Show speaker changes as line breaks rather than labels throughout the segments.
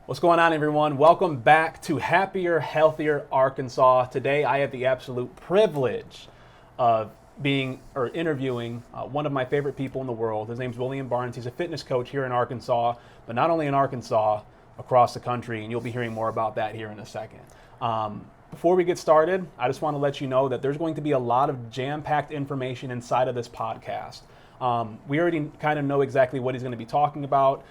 What's going on, everyone? Welcome back to Happier, Healthier Arkansas. Today, I have the absolute privilege of interviewing one of my favorite people in the world. His name's William Barnes. He's a fitness coach here in Arkansas, but not only in Arkansas, across the country, and you'll be hearing more about that here in a second. Before we get started, I just want to let you know that there's going to be a lot of jam-packed information inside of this podcast. We already kind of know exactly what he's going to be talking about.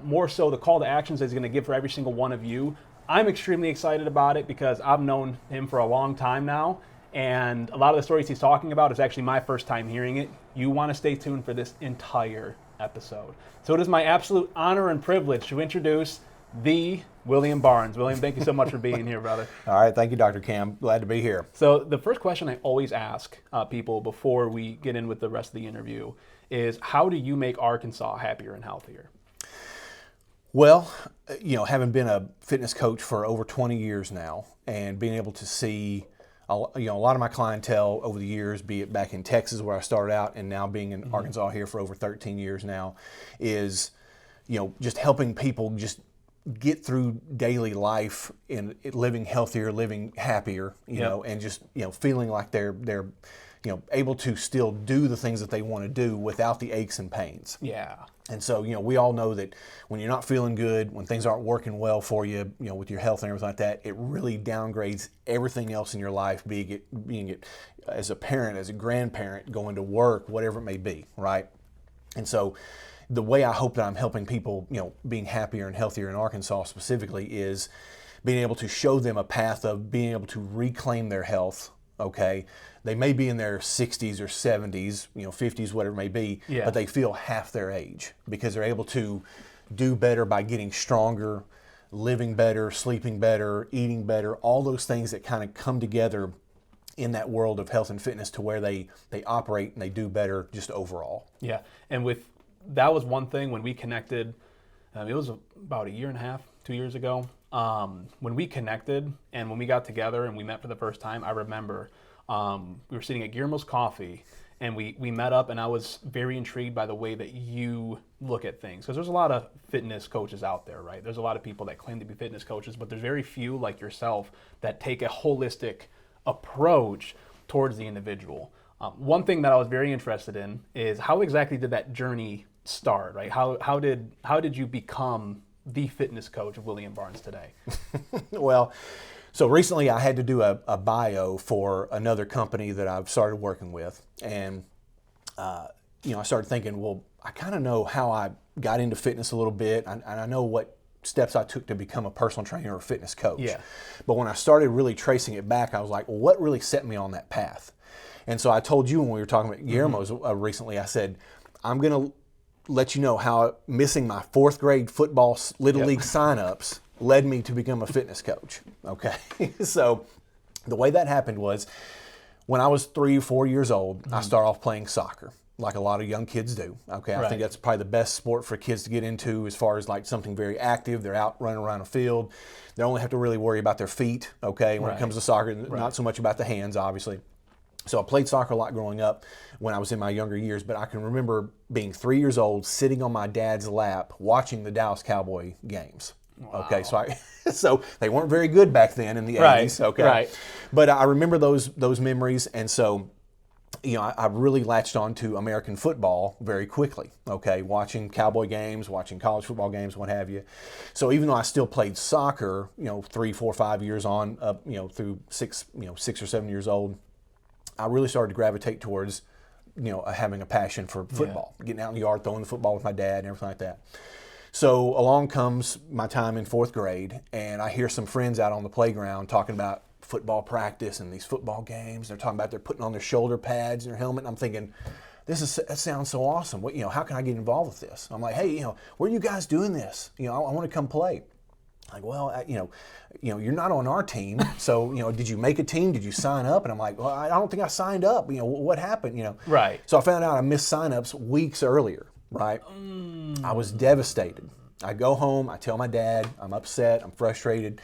More so, the call to actions that he's going to give for every single one of you. I'm extremely excited about it because I've known him for a long time now, and a lot of the stories he's talking about is actually my first time hearing it. You want to stay tuned for this entire episode. So it is my absolute honor and privilege to introduce the William Barnes. William, thank you so much for being here, brother.
All right, thank you, Dr. Cam. Glad to be here.
So the first question I always ask people before we get in with the rest of the interview is, how do you make Arkansas happier and healthier?
Well, having been a fitness coach for over 20 years now and being able to see a lot of my clientele over the years, be it back in Texas where I started out and now being in Arkansas here for over 13 years now, is, just helping people just get through daily life in living healthier, living happier, and just, feeling like they're able to still do the things that they want to do without the aches and pains.
Yeah.
And so, we all know that when you're not feeling good, when things aren't working well for you, with your health and everything like that, it really downgrades everything else in your life, being it as a parent, as a grandparent, going to work, whatever it may be, right? And so the way I hope that I'm helping people, being happier and healthier in Arkansas specifically, is being able to show them a path of being able to reclaim their health. Okay, they may be in their 60s or 70s, 50s, whatever it may be, but they feel half their age because they're able to do better by getting stronger, living better, sleeping better, eating better, all those things that kind of come together in that world of health and fitness to where they operate and they do better just overall.
Yeah, and that was one thing when we connected. It was about a year and a half, 2 years ago. When we connected and when we got together and we met for the first time, I remember we were sitting at Guillermo's Coffee and we met up, and I was very intrigued by the way that you look at things. Because there's a lot of fitness coaches out there, right? There's a lot of people that claim to be fitness coaches, but there's very few like yourself that take a holistic approach towards the individual. One thing that I was very interested in is, how exactly did that journey start, right? How did you become the fitness coach of William Barnes today?
Well, so recently I had to do a bio for another company that I've started working with. And, I started thinking, well, I kind of know how I got into fitness a little bit. And I know what steps I took to become a personal trainer or fitness coach.
Yeah.
But when I started really tracing it back, I was like, well, what really set me on that path? And so I told you when we were talking about Guillermo's recently, I said, I'm going to let you know how missing my fourth grade football Little League signups led me to become a fitness coach. Okay. So the way that happened was, when I was 3 or 4 years old, I started off playing soccer, like a lot of young kids do. Okay. I think that's probably the best sport for kids to get into, as far as like something very active. They're out running around a field. They only have to really worry about their feet. Okay. When it comes to soccer, not so much about the hands, obviously. So I played soccer a lot growing up when I was in my younger years, but I can remember being 3 years old, sitting on my dad's lap, watching the Dallas Cowboy games. Wow. Okay, so they weren't very good back then in the 80s. Okay,
right.
But I remember those memories, and so I really latched on to American football very quickly. Okay, watching Cowboy games, watching college football games, what have you. So even though I still played soccer, 3, 4, 5 years on, up, through 6 or 7 years old, I really started to gravitate towards, having a passion for football, getting out in the yard, throwing the football with my dad and everything like that. So along comes my time in 4th grade, and I hear some friends out on the playground talking about football practice and these football games. They're talking about they're putting on their shoulder pads and their helmet, and I'm thinking, that sounds so awesome. What, how can I get involved with this? I'm like, hey, where are you guys doing this? I want to come play. Like, well, you're not on our team, so, did you make a team? Did you sign up? And I'm like, well, I don't think I signed up. What happened?
Right.
So I found out I missed signups weeks earlier, right? I was devastated. I go home, I tell my dad, I'm upset, I'm frustrated.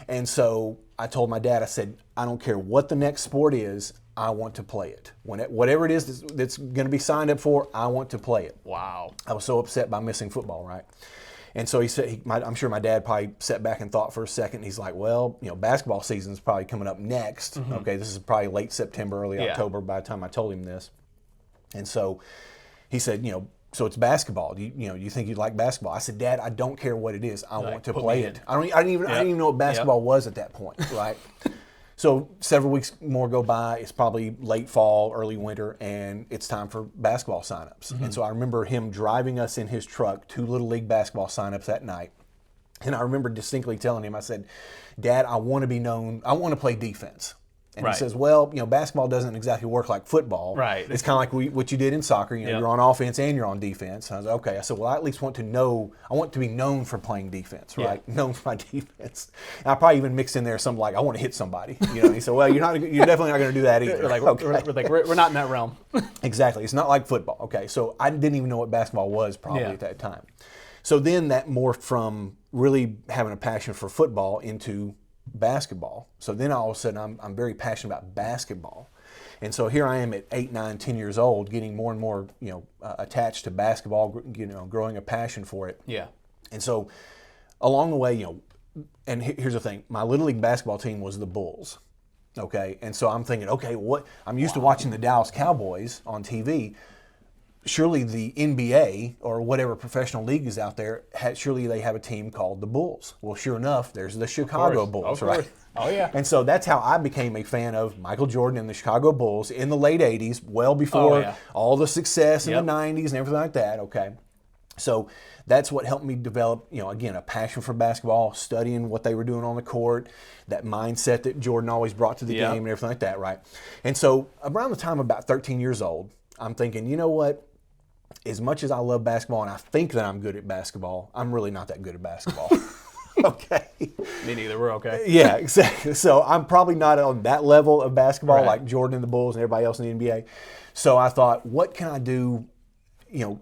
And so I told my dad, I said, I don't care what the next sport is, I want to play it. Whatever it is that's going to be signed up for, I want to play it.
Wow.
I was so upset by missing football, right? And so he said, I'm sure my dad probably sat back and thought for a second. He's like, well, basketball season's probably coming up next. Okay, this is probably late September, early October by the time I told him this. And so he said, so it's basketball. Do you think you'd like basketball? I said, Dad, I don't care what it is. I want to play it. I didn't even know what basketball was at that point, right? So several weeks more go by. It's probably late fall, early winter, and it's time for basketball signups. And so I remember him driving us in his truck to Little League basketball signups that night. And I remember distinctly telling him, I said, Dad, I want to be known. I want to play defense. And he says, well, basketball doesn't exactly work like football.
Right.
It's kind of like what you did in soccer. You're on offense and you're on defense. And I was like, okay. I said, well, I at least want to know. I want to be known for playing defense, right? Known for my defense. And I probably even mixed in there something like, I want to hit somebody. And he said, well, you're definitely not going to do that either.
We're not in that realm.
Exactly. It's not like football. Okay. So I didn't even know what basketball was probably at that time. So then that morphed from really having a passion for football into basketball. So then all of a sudden I'm very passionate about basketball. And so here I am at 8, 9, 10 years old, getting more and more, attached to basketball, growing a passion for it.
Yeah.
And so along the way, and here's the thing, my Little League basketball team was the Bulls. Okay. And so I'm thinking, okay, I'm used to watching the Dallas Cowboys on TV. Surely the NBA or whatever professional league is out there, surely they have a team called the Bulls. Well, sure enough, there's the Chicago Bulls, right?
Oh, yeah.
And so that's how I became a fan of Michael Jordan and the Chicago Bulls in the late 80s, well before all the success in the 90s and everything like that, okay? So that's what helped me develop, again, a passion for basketball, studying what they were doing on the court, that mindset that Jordan always brought to the game and everything like that, right? And so around the time of about 13 years old, I'm thinking, you know what? As much as I love basketball and I think that I'm good at basketball, I'm really not that good at basketball. Okay.
Me neither. We're okay.
Yeah, exactly. So I'm probably not on that level of basketball like Jordan and the Bulls and everybody else in the NBA. So I thought, what can I do,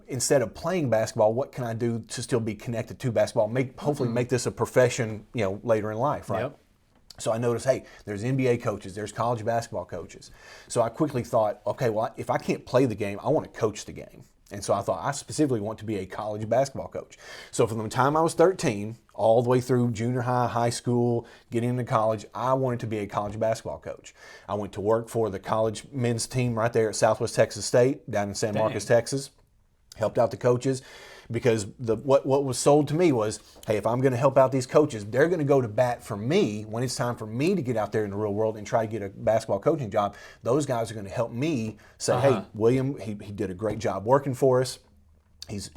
instead of playing basketball, what can I do to still be connected to basketball? Hopefully make this a profession, later in life, right? Yep. So I noticed, hey, there's NBA coaches, there's college basketball coaches. So I quickly thought, okay, well, if I can't play the game, I want to coach the game. And so I thought, I specifically want to be a college basketball coach. So from the time I was 13, all the way through junior high, high school, getting into college, I wanted to be a college basketball coach. I went to work for the college men's team right there at Southwest Texas State, down in San Marcos, Texas. Helped out the coaches because what was sold to me was, hey, if I'm going to help out these coaches, they're going to go to bat for me when it's time for me to get out there in the real world and try to get a basketball coaching job. Those guys are going to help me say, hey, William, he did a great job working for us. He's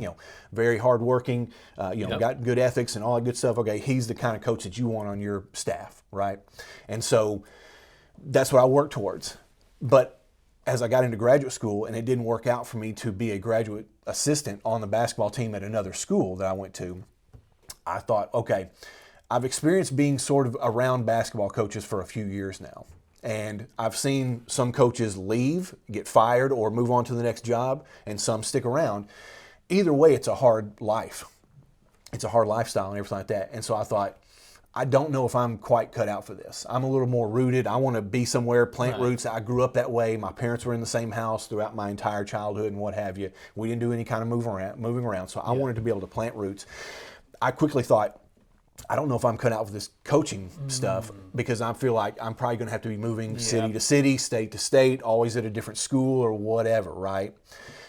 very hardworking, got good ethics and all that good stuff. Okay, he's the kind of coach that you want on your staff, right? And so that's what I worked towards. But as I got into graduate school and it didn't work out for me to be a graduate assistant on the basketball team at another school that I went to, I thought, okay, I've experienced being sort of around basketball coaches for a few years now. And I've seen some coaches leave, get fired, or move on to the next job, and some stick around. Either way, it's a hard life. It's a hard lifestyle and everything like that. And so I thought, I don't know if I'm quite cut out for this. I'm a little more rooted. I want to be somewhere, plant roots. I grew up that way. My parents were in the same house throughout my entire childhood and what have you. We didn't do any kind of moving around. So I wanted to be able to plant roots. I quickly thought, I don't know if I'm cut out for this coaching stuff because I feel like I'm probably going to have to be moving city to city, state to state, always at a different school or whatever, right?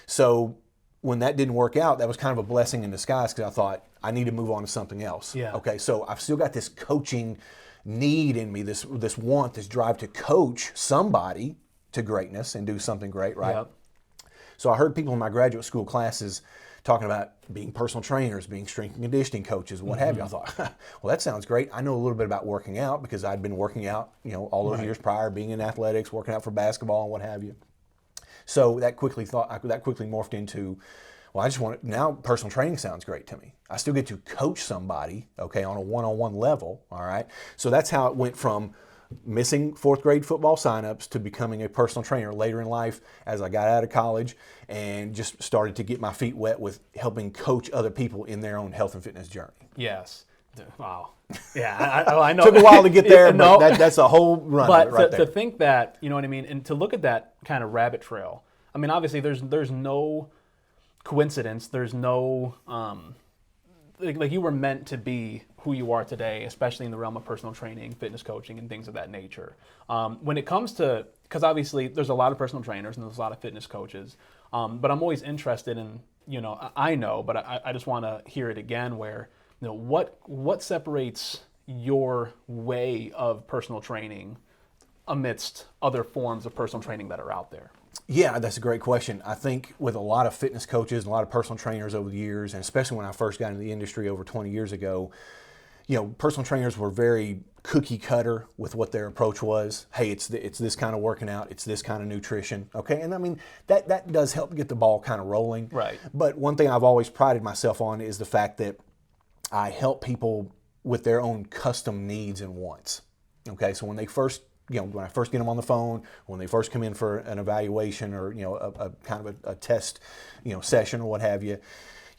So when that didn't work out, that was kind of a blessing in disguise because I thought, I need to move on to something else. Yeah. Okay, so I've still got this coaching need in me, this want, this drive to coach somebody to greatness and do something great, right? Yep. So I heard people in my graduate school classes talking about being personal trainers, being strength and conditioning coaches, what have you. I thought, well, that sounds great. I know a little bit about working out because I'd been working out, all those years prior, being in athletics, working out for basketball and what have you. So that quickly morphed into, well, I just want to, now personal training sounds great to me. I still get to coach somebody, okay, on a one-on-one level, all right? So that's how it went from missing fourth grade football signups to becoming a personal trainer later in life as I got out of college and just started to get my feet wet with helping coach other people in their own health and fitness journey.
Yes. Wow. Yeah, I know.
Took a while to get there, but that's a whole run
but
right there.
To think that, you know what I mean, and to look at that kind of rabbit trail, I mean, obviously there's no coincidence, there's no like you were meant to be who you are today, especially in the realm of personal training, fitness coaching, and things of that nature. When it comes to, because obviously there's a lot of personal trainers and there's a lot of fitness coaches, but I'm always interested in, I know, but I just want to hear it again where, what separates your way of personal training amidst other forms of personal training that are out there?
Yeah, that's a great question. I think with a lot of fitness coaches and a lot of personal trainers over the years, and especially when I first got into the industry over 20 years ago, personal trainers were very cookie cutter with what their approach was. Hey, it's this kind of working out, it's this kind of nutrition, okay? And I mean, that does help get the ball kind of rolling.
Right.
But one thing I've always prided myself on is the fact that I help people with their own custom needs and wants. Okay, so when they first, when I first get them on the phone, when they first come in for an evaluation or a kind of a test, session or what have you,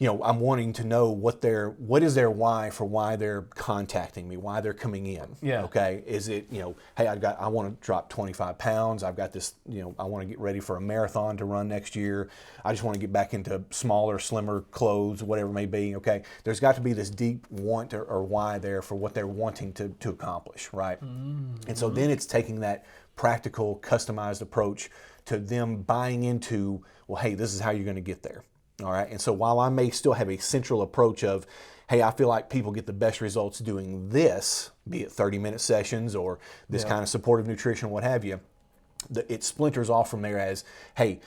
I'm wanting to know what is their why for why they're contacting me, why they're coming in.
Yeah.
Okay. Is it, hey, I want to drop 25 pounds. I've got this, I want to get ready for a marathon to run next year. I just want to get back into smaller, slimmer clothes, whatever it may be. Okay. There's got to be this deep want or why there for what they're wanting to accomplish. Right. Mm-hmm. And so then it's taking that practical, customized approach to them buying into, well, hey, this is how you're going to get there. All right. And so while I may still have a central approach of, hey, I feel like people get the best results doing this, be it 30-minute sessions or this kind of supportive nutrition, what have you, it splinters off from there as, hey,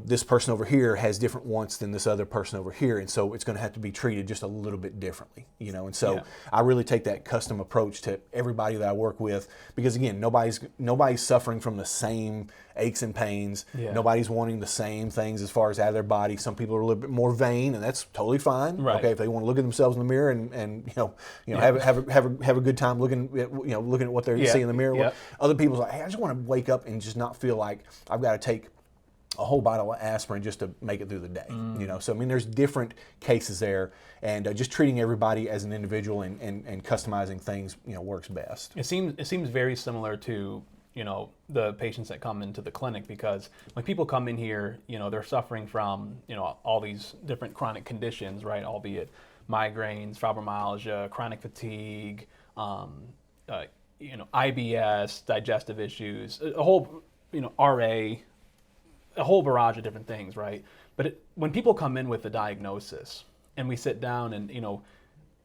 this person over here has different wants than this other person over here. And so it's going to have to be treated just a little bit differently, And so I really take that custom approach to everybody that I work with, because again, nobody's suffering from the same aches and pains. Yeah. Nobody's wanting the same things as far as out of their body. Some people are a little bit more vain, and that's totally fine.
Right.
Okay, if they want to look at themselves in the mirror and have a good time looking at what they see in the mirror.
Yeah.
Other people's like, hey, I just want to wake up and just not feel like I've got to take a whole bottle of aspirin just to make it through the day. So I mean, there's different cases there, and just treating everybody as an individual and customizing things, works best.
It seems very similar to the patients that come into the clinic, because when people come in here, they're suffering from all these different chronic conditions, right? Albeit migraines, fibromyalgia, chronic fatigue, IBS, digestive issues, a whole RA. A whole barrage of different things, right? But when people come in with the diagnosis and we sit down and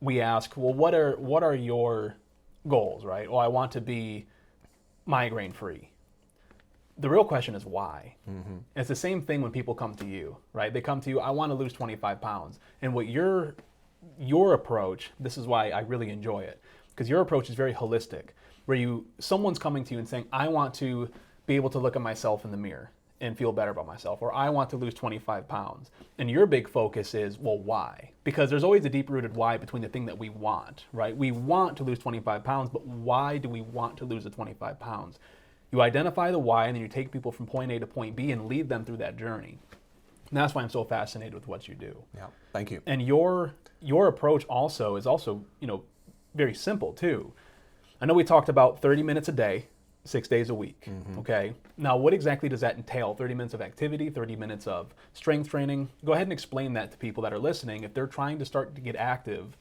we ask, well, what are your goals, right? Well, I want to be migraine free. The real question is why. Mm-hmm. It's the same thing when people come to you, right? They come to you, I want to lose 25 pounds. And what your approach, this is why I really enjoy it, because your approach is very holistic, where someone's coming to you and saying, I want to be able to look at myself in the mirror and feel better about myself, or I want to lose 25 pounds. And your big focus is, well, why? Because there's always a deep-rooted why between the thing that we want, right? We want to lose 25 pounds, but why do we want to lose the 25 pounds? You identify the why, and then you take people from point A to point B and lead them through that journey. And that's why I'm so fascinated with what you do.
Yeah, thank you.
And your approach is also very simple too. I know we talked about 30 minutes a day, 6 days a week, okay? Now, what exactly does that entail? 30 minutes of activity, 30 minutes of strength training? Go ahead and explain that to people that are listening. If they're trying to start to get active,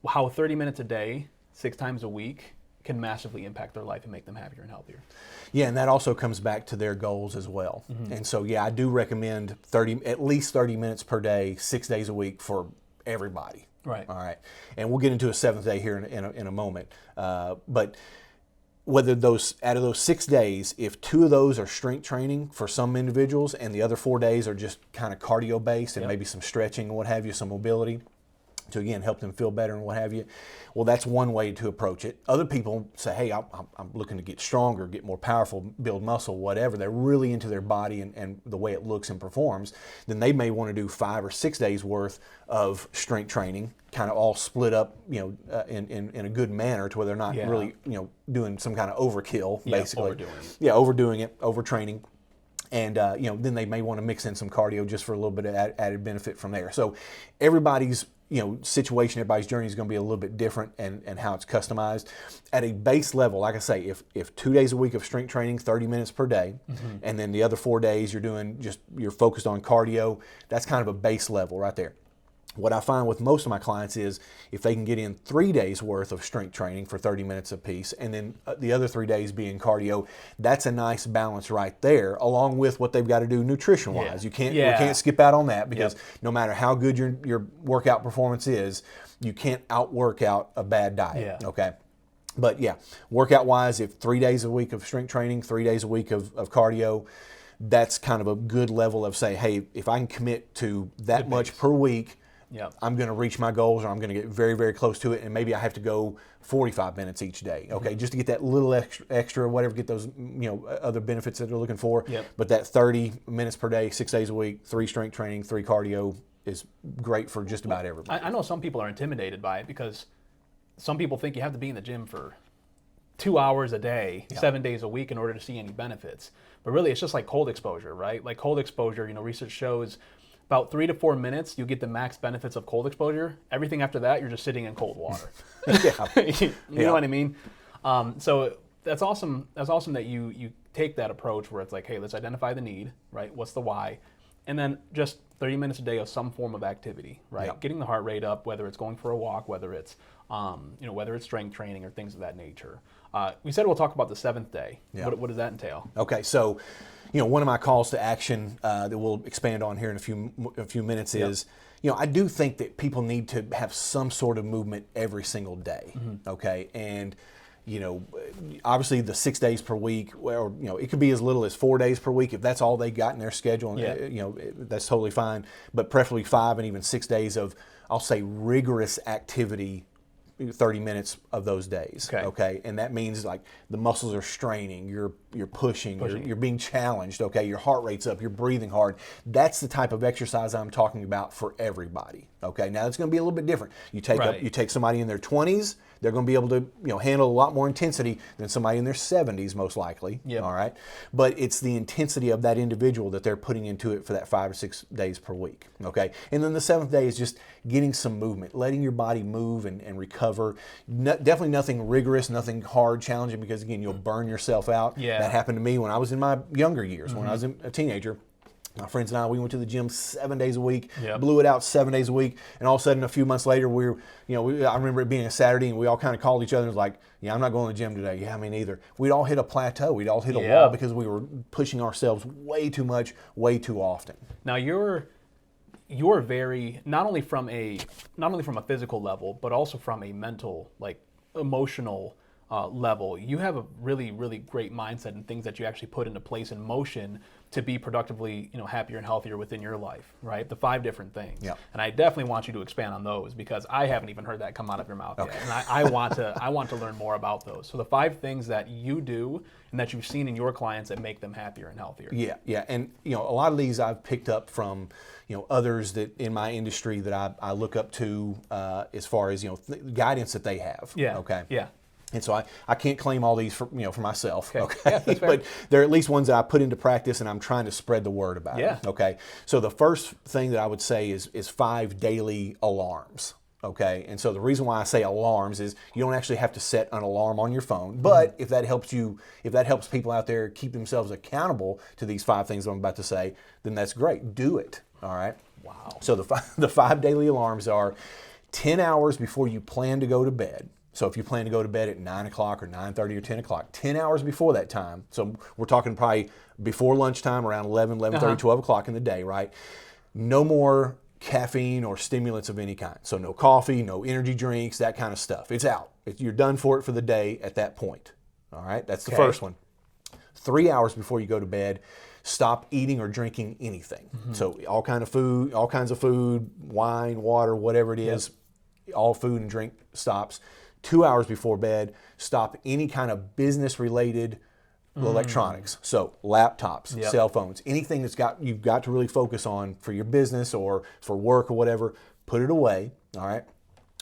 how 30 minutes a day, 6 times a week can massively impact their life and make them happier and healthier.
Yeah, and that also comes back to their goals as well. Mm-hmm. And so, I do recommend at least 30 minutes per day, 6 days a week for everybody.
Right.
All right. And we'll get into a 7th day here in a moment. But whether out of those 6 days, if 2 of those are strength training for some individuals and the other 4 days are just kind of cardio based and maybe some stretching and what have you, some mobility to again help them feel better and what have you, well, that's one way to approach it. Other people say, hey, I'm looking to get stronger, get more powerful, build muscle, whatever. They're really into their body and the way it looks and performs. Then they may want to do 5 or 6 days worth of strength training, kind of all split up, in a good manner to where they're not really, doing some kind of overkill, basically. Overdoing it, overtraining. And, then they may want to mix in some cardio just for a little bit of added benefit from there. So everybody's, situation, everybody's journey is going to be a little bit different and how it's customized. At a base level, like I say, if 2 days a week of strength training, 30 minutes per day, and then the other 4 days you're focused on cardio, that's kind of a base level right there. What I find with most of my clients is if they can get in 3 days worth of strength training for 30 minutes apiece, and then the other 3 days being cardio, that's a nice balance right there, along with what they've got to do nutrition-wise. You can't skip out on that, because no matter how good your workout performance is, you can't outwork out a bad diet. Okay. But yeah, workout-wise, if 3 days a week of strength training, 3 days a week of cardio, that's kind of a good level of say, hey, if I can commit to that much per week, I'm going to reach my goals, or I'm going to get very, very close to it, and maybe I have to go 45 minutes each day, okay, just to get that little extra, whatever, get those other benefits that they're looking for. But that 30 minutes per day, 6 days a week, 3 strength training, 3 cardio is great for just about everybody.
I know some people are intimidated by it, because some people think you have to be in the gym for 2 hours a day, 7 days a week in order to see any benefits. But really, it's just like cold exposure, right? Like cold exposure, research shows about 3 to 4 minutes, you get the max benefits of cold exposure. Everything after that, you're just sitting in cold water. You know what I mean? So that's awesome. That's awesome that you take that approach where it's like, hey, let's identify the need, right? What's the why? And then just 30 minutes a day of some form of activity, right? Getting the heart rate up, whether it's going for a walk, whether it's whether it's strength training or things of that nature. We said we'll talk about the 7th day. What does that entail?
Okay, so one of my calls to action that we'll expand on here in a few minutes is, I do think that people need to have some sort of movement every single day. Okay, and obviously the 6 days per week, or it could be as little as 4 days per week if that's all they got in their schedule. That's totally fine. But preferably 5 and even 6 days of, I'll say, rigorous activity. 30 minutes of those days. Okay, and that means like the muscles are straining, you're pushing. You're being challenged. Okay, your heart rate's up, you're breathing hard. That's the type of exercise I'm talking about for everybody. Okay, now it's going to be a little bit different. You take somebody in their 20s, they're going to be able to handle a lot more intensity than somebody in their 70s, most likely. All right, but it's the intensity of that individual that they're putting into it for that 5 or 6 days per week. Okay, and then the 7th day is just getting some movement, letting your body move and recover. Definitely nothing rigorous, nothing hard, challenging, because again, you'll burn yourself out. That happened to me when I was in my younger years, when I was a teenager. My friends and I, we went to the gym 7 days a week, blew it out 7 days a week, and all of a sudden, a few months later, I remember it being a Saturday, and we all kind of called each other and was like, I'm not going to the gym today. Yeah, me neither. We'd all hit a plateau. We'd all hit a wall because we were pushing ourselves way too much, way too often.
Now, you're very, not only from a physical level, but also from a mental, like emotional level. You have a really, really great mindset and things that you actually put into place in motion to be productively, happier and healthier within your life, right? The 5 different things. And I definitely want you to expand on those, because I haven't even heard that come out of your mouth yet. And I want to learn more about those. So the 5 things that you do and that you've seen in your clients that make them happier and healthier.
Yeah. And, a lot of these I've picked up from, others that in my industry that I look up to as far as, guidance that they have. Okay. And so I can't claim all these for myself, okay? But they're at least ones that I put into practice, and I'm trying to spread the word about it, okay? So the first thing that I would say is 5 daily alarms, okay? And so the reason why I say alarms is you don't actually have to set an alarm on your phone, but if that helps people out there keep themselves accountable to these 5 things I'm about to say, then that's great. Do it, all right?
Wow.
So the 5 daily alarms are 10 hours before you plan to go to bed. So if you plan to go to bed at 9 o'clock or 9:30 or 10 o'clock, 10 hours before that time, so we're talking probably before lunchtime, around 11:30, 12 o'clock in the day, right? No more caffeine or stimulants of any kind. So no coffee, no energy drinks, that kind of stuff. It's out. You're done for it for the day at that point. All right, that's the first one. 3 hours before you go to bed, stop eating or drinking anything. So all kinds of food, wine, water, whatever it is, all food and drink stops. 2 hours before bed, stop any kind of business-related electronics. So laptops, cell phones, anything you've got to really focus on for your business or for work or whatever, put it away, all right?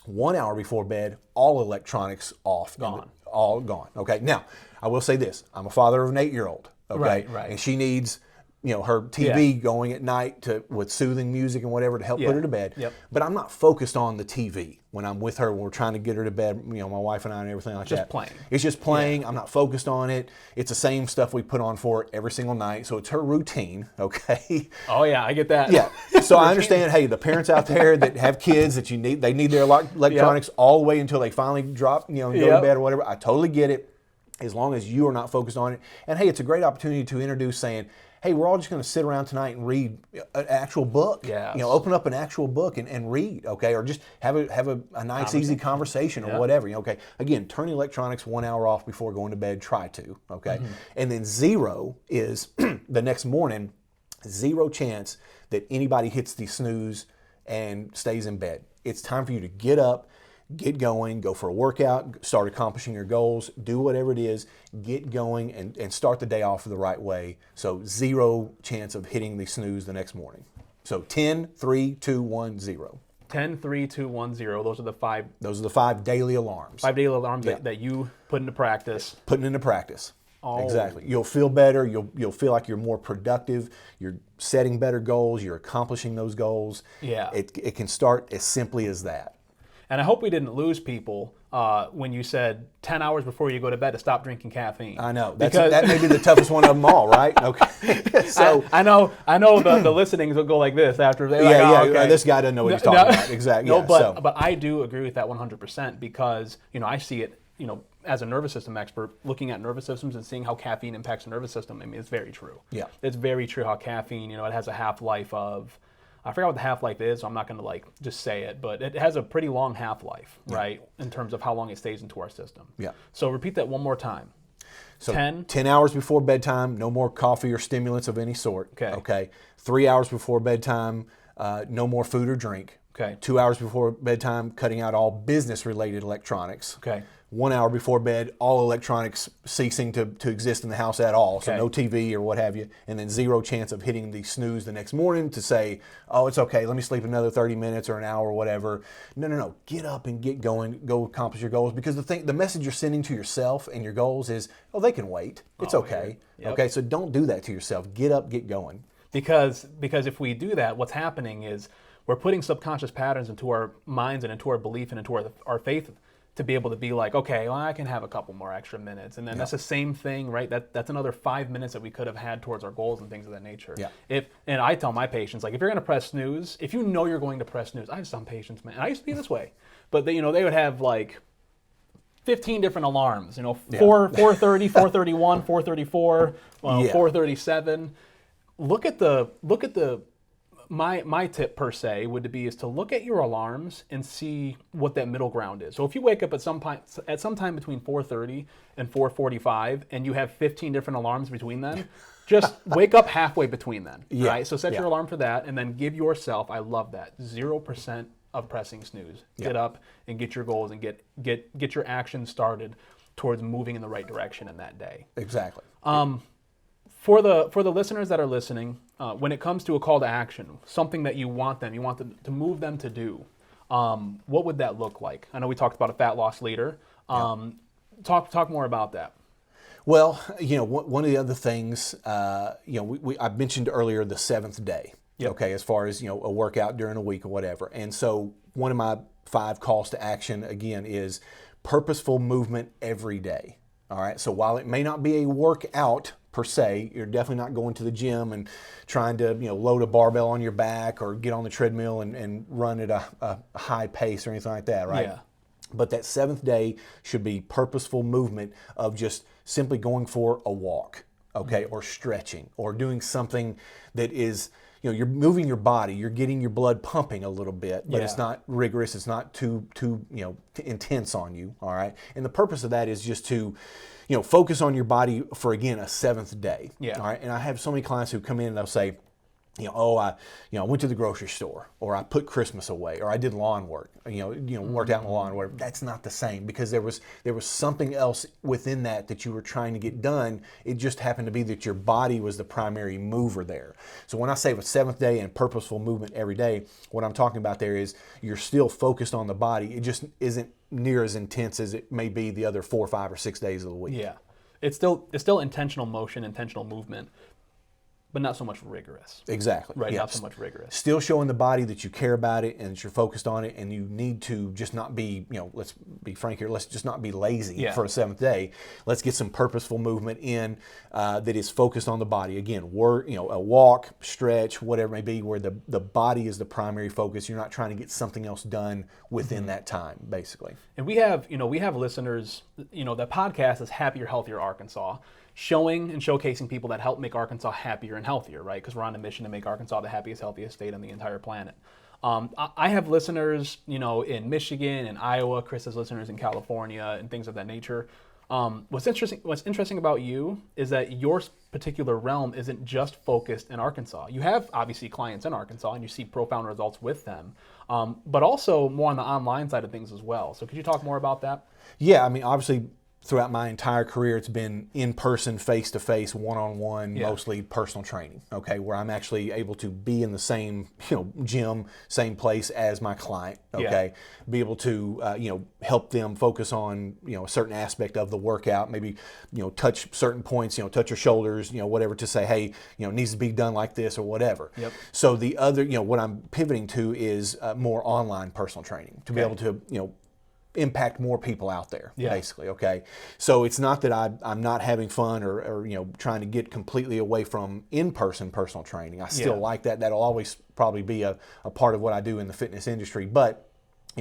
1 hour before bed, all electronics off. All gone, okay? Now, I will say this. I'm a father of an 8-year-old, okay?
Right.
And she needs her TV going at night with soothing music and whatever to help put her to bed.
Yep.
But I'm not focused on the TV when I'm with her, when we're trying to get her to bed, my wife and I and everything like that.
Just playing.
It's just playing. I'm not focused on it. It's the same stuff we put on for her every single night. So it's her routine, okay?
Oh yeah, I get that.
Yeah. So I understand, hey, the parents out there that have kids that they need their electronics all the way until they finally drop, and go to bed or whatever. I totally get it, as long as you are not focused on it. And hey, it's a great opportunity to introduce saying, hey, we're all just going to sit around tonight and read an actual book.
Yes.
Open up an actual book and read, okay? Or just have a nice, easy conversation or whatever. Okay. Again, turn the electronics 1 hour off before going to bed. Try to, okay? Mm-hmm. And then 0 is the next morning, 0 chance that anybody hits the snooze and stays in bed. It's time for you to get up, get going, go for a workout, start accomplishing your goals, do whatever it is, get going and start the day off the right way. So 0 chance of hitting the snooze the next morning. So 10, 3, 2, 1, 0.
10, 3, 2, 1, 0. Those are the 5.
Those are the 5 daily alarms.
5 daily alarms that you put into practice.
Putting into practice.
Oh.
Exactly. You'll feel better. You'll feel like you're more productive. You're setting better goals. You're accomplishing those goals.
Yeah.
It can start as simply as that.
And I hope we didn't lose people when you said 10 hours before you go to bed to stop drinking caffeine.
I know. That may be the toughest one of them all, right? Okay. So
I know the listenings will go like this after they
okay. This guy doesn't know what he's talking about. Exactly.
No, but I do agree with that 100% because I see it as a nervous system expert, looking at nervous systems and seeing how caffeine impacts the nervous system. I mean, it's very true.
Yeah.
It's very true how caffeine, it has a half-life of, I forgot what the half-life is, so I'm not going to just say it, but it has a pretty long half-life, right, in terms of how long it stays into our system.
Yeah.
So repeat that one more time.
So 10 hours before bedtime, no more coffee or stimulants of any sort.
Okay.
3 hours before bedtime, no more food or drink.
Okay.
2 hours before bedtime, cutting out all business-related electronics.
Okay.
1 hour before bed, all electronics ceasing to exist in the house at all. So no TV or what have you. And then 0 chance of hitting the snooze the next morning to say, oh, it's okay, let me sleep another 30 minutes or an hour or whatever. No. Get up and get going. Go accomplish your goals. Because the message you're sending to yourself and your goals is, oh, they can wait. It's okay.
Yep.
Okay, so don't do that to yourself. Get up, get going.
Because if we do that, what's happening is we're putting subconscious patterns into our minds and into our belief and into our faith to be able to be like, okay, well, I can have a couple more extra minutes. And then that's the same thing, right? That's another 5 minutes that we could have had towards our goals and things of that nature.
Yeah.
And I tell my patients, like, if you're going to press snooze, if you know you're going to press snooze, I have some patients, man, and I used to be this way, but they would have like 15 different alarms, 4:30, 4:31, 4:34, 4:37. Look at the my tip per se would be is to look at your alarms and see what that middle ground is. So if you wake up at some time between 4:30 and 4:45 and you have 15 different alarms between them, just wake up halfway between them, right? So set your alarm for that and then give yourself, I love that, 0% of pressing snooze. Get up and get your goals and get your action started towards moving in the right direction in that day.
Exactly.
For the listeners that are listening, when it comes to a call to action, something that you want them to move them to do, what would that look like? I know we talked about a fat loss leader. Talk more about that.
Well, one of the other things, I mentioned earlier the 7th day.
Yep.
Okay, as far as a workout during a week or whatever. And so one of my 5 calls to action again is purposeful movement every day. All right. So while it may not be a workout per se, you're definitely not going to the gym and trying to load a barbell on your back or get on the treadmill and run at a high pace or anything like that, right?
Yeah.
But that 7th day should be purposeful movement of just simply going for a walk, okay, or stretching or doing something that is, you're moving your body, you're getting your blood pumping a little bit, but it's not rigorous, it's not too intense on you, all right? And the purpose of that is just to focus on your body for, again, a 7th day.
Yeah.
All right. And I have so many clients who come in and they'll say, I went to the grocery store, or I put Christmas away, or I did lawn work, worked out in the lawn, or whatever. That's not the same because there was something else within that you were trying to get done. It just happened to be that your body was the primary mover there. So when I say a 7th day and purposeful movement every day, what I'm talking about there is you're still focused on the body. It just isn't near as intense as it may be the other 4, 5, or 6 days of the week.
Yeah. It's still intentional motion, intentional movement. but not so much rigorous.
Exactly.
Right,
Yeah.
not so much rigorous.
Still showing the body that you care about it and that you're focused on it, and you need to just not be, let's be frank here, let's just not be lazy
Yeah.
for a seventh day. Let's get some purposeful movement in that is focused on the body. Again, a walk, stretch, whatever it may be, where the body is the primary focus. You're not trying to get something else done within that time, basically.
And we have listeners, the podcast is Happier, Healthier Arkansas, showing and showcasing people that help make Arkansas happier and healthier, right? Because we're on a mission to make Arkansas the happiest, healthiest state on the entire planet. I have listeners, in Michigan and Iowa. Chris has listeners in California and things of that nature. What's interesting about you is that your particular realm isn't just focused in Arkansas. You have obviously clients in Arkansas and you see profound results with them, but also more on the online side of things as well. So could you talk more about that?
Yeah, I mean, obviously, throughout my entire career, it's been in-person, face-to-face, one-on-one, mostly personal training, okay, where I'm actually able to be in the same, gym, same place as my client, okay, be able to, help them focus on, a certain aspect of the workout, maybe, touch certain points, touch your shoulders, whatever, to say, hey, it needs to be done like this or whatever.
Yep.
So the other, what I'm pivoting to is more online personal training, to be able to, impact more people out there, basically, okay? So it's not that I'm not having fun or trying to get completely away from in-person personal training. I still like that. That'll always probably be a part of what I do in the fitness industry, but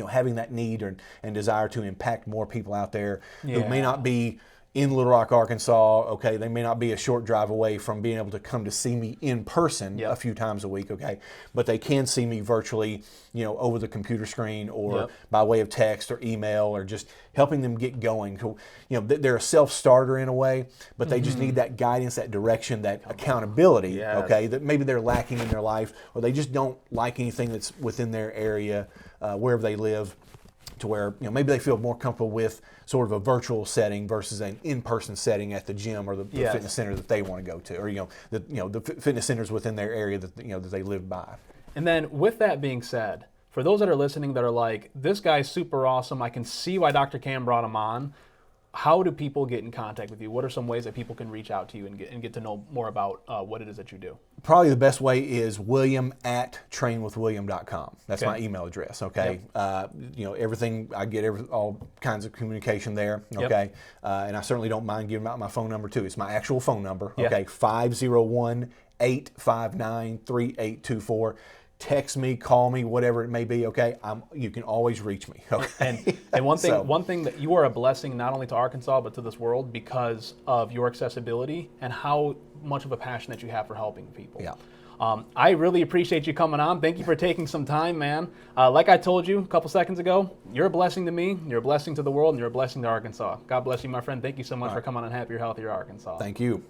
having that need and desire to impact more people out there who may not be in Little Rock, Arkansas, okay, they may not be a short drive away from being able to come to see me in person a few times a week, okay, but they can see me virtually, over the computer screen or by way of text or email, or just helping them get going. So, they're a self-starter in a way, but they just need that guidance, that direction, that accountability, okay, that maybe they're lacking in their life, or they just don't like anything that's within their area, wherever they live, to where maybe they feel more comfortable with sort of a virtual setting versus an in-person setting at the gym or the fitness center that they want to go to, or the fitness centers within their area that that they live by.
And then with that being said, for those that are listening that are like, this guy's super awesome, I can see why Dr. Cam brought him on. How do people get in contact with you? What are some ways that people can reach out to you and get to know more about what it is that you do?
Probably the best way is william@trainwithwilliam.com. That's my email address, okay? Everything, I get all kinds of communication there, okay? And I certainly don't mind giving out my phone number too. It's my actual phone number, okay? 501-859-3824. Text me, call me, whatever it may be, okay? You can always reach me, okay?
And one thing that you are a blessing not only to Arkansas but to this world because of your accessibility and how much of a passion that you have for helping people.
Yeah.
I really appreciate you coming on. Thank you for taking some time, man. Like I told you a couple seconds ago, you're a blessing to me, you're a blessing to the world, and you're a blessing to Arkansas. God bless you, my friend. Thank you so much for coming on Happier, Healthier Arkansas.
Thank you.